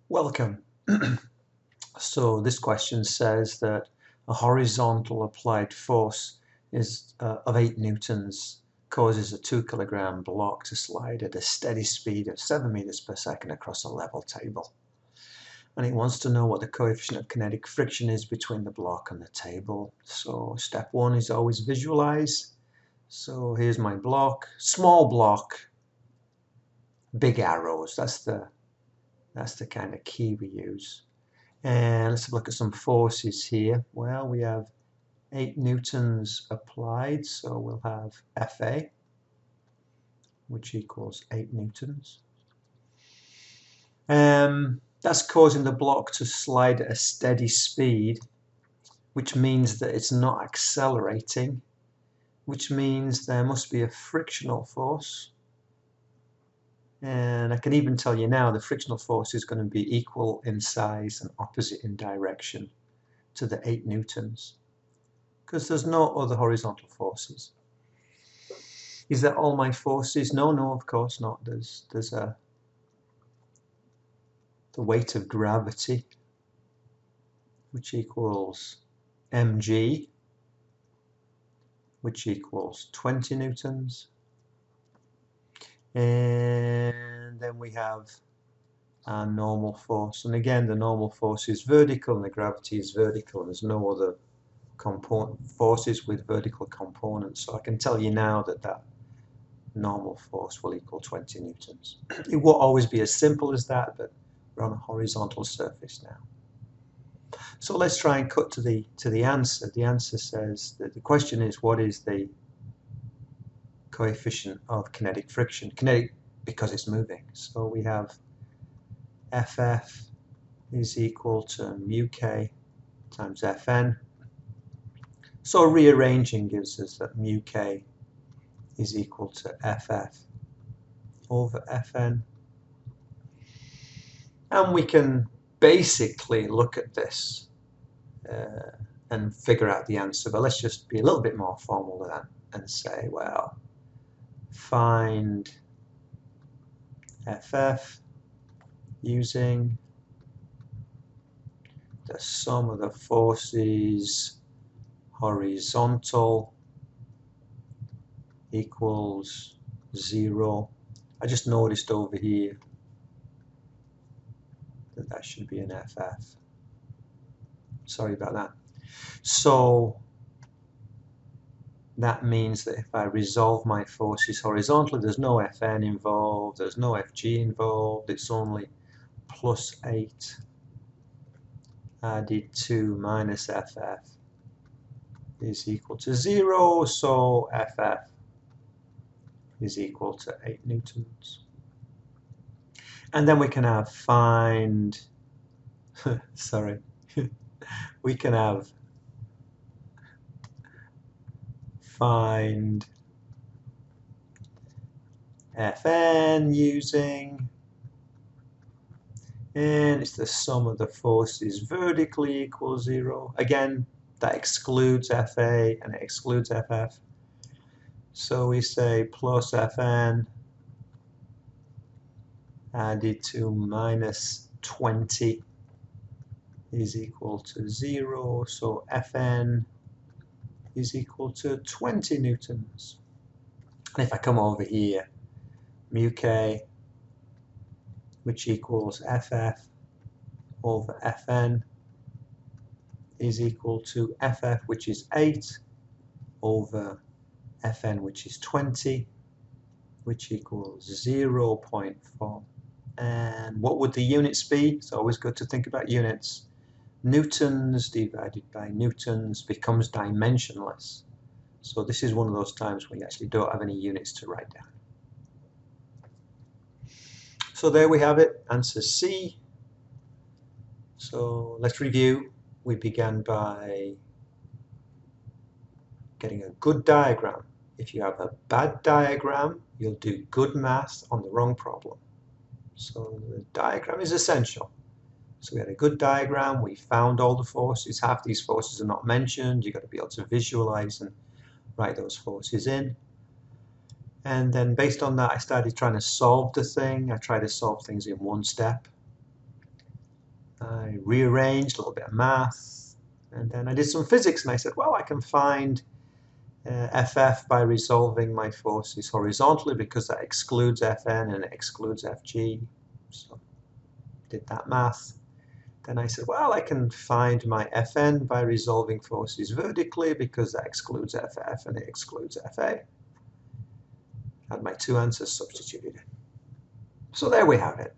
Welcome. So this question says that a horizontal applied force of 8 newtons causes a 2 kilogram block to slide at a steady speed of 7 meters per second across a level table. And it wants to know what the coefficient of kinetic friction is between the block and the table. So step one is always visualize. So here's my block, small block, big arrows. That's the kind of key we use. And let's have a look at some forces here. Well, we have 8 newtons applied, so we'll have Fa, which equals 8 newtons. That's causing the block to slide at a steady speed, which means that it's not accelerating, which means there must be a frictional force. And I can even tell you now the frictional force is going to be equal in size and opposite in direction to the 8 newtons, because there's no other horizontal forces. Is that all my forces? No, of course not. There's the weight of gravity, which equals mg, which equals 20 newtons. And then we have our normal force. And again, the normal force is vertical and the gravity is vertical. And there's no other forces with vertical components. So I can tell you now that normal force will equal 20 newtons. It won't always be as simple as that, but we're on a horizontal surface now. So let's try and cut to the answer. The answer says that the question is, what is the coefficient of kinetic friction? Kinetic because it's moving. So we have Ff is equal to mu k times Fn. So rearranging gives us that mu k is equal to Ff over Fn. And we can basically look at this and figure out the answer. But let's just be a little bit more formal than that and say, well, find Ff using the sum of the forces horizontal equals 0. I just noticed over here that should be an Ff. Sorry about that. So that means that if I resolve my forces horizontally, there's no Fn involved, there's no Fg involved, it's only plus 8 added to minus Ff is equal to 0, so Ff is equal to 8 newtons. And then we can have find, sorry, we can have find Fn using, and it's the sum of the forces vertically equals 0. Again, that excludes Fa and it excludes Ff. So we say plus Fn added to minus 20 is equal to 0. So Fn is equal to 20 newtons. And if I come over here, mu k, which equals Ff over Fn, is equal to Ff, which is 8, over Fn, which is 20, which equals 0.4. And what would the units be? It's always good to think about units. Newtons divided by newtons becomes dimensionless. So this is one of those times when you actually don't have any units to write down. So there we have it, answer C. So let's review. We began by getting a good diagram. If you have a bad diagram, you'll do good math on the wrong problem. So the diagram is essential. So we had a good diagram, we found all the forces. Half these forces are not mentioned. You've got to be able to visualize and write those forces in. And then based on that, I started trying to solve the thing. I tried to solve things in one step. I rearranged a little bit of math, and then I did some physics, and I said, well, I can find FF by resolving my forces horizontally because that excludes Fn and it excludes Fg. So did that math. Then I said, well, I can find my Fn by resolving forces vertically because that excludes Ff and it excludes Fa. Had my two answers substituted. So there we have it.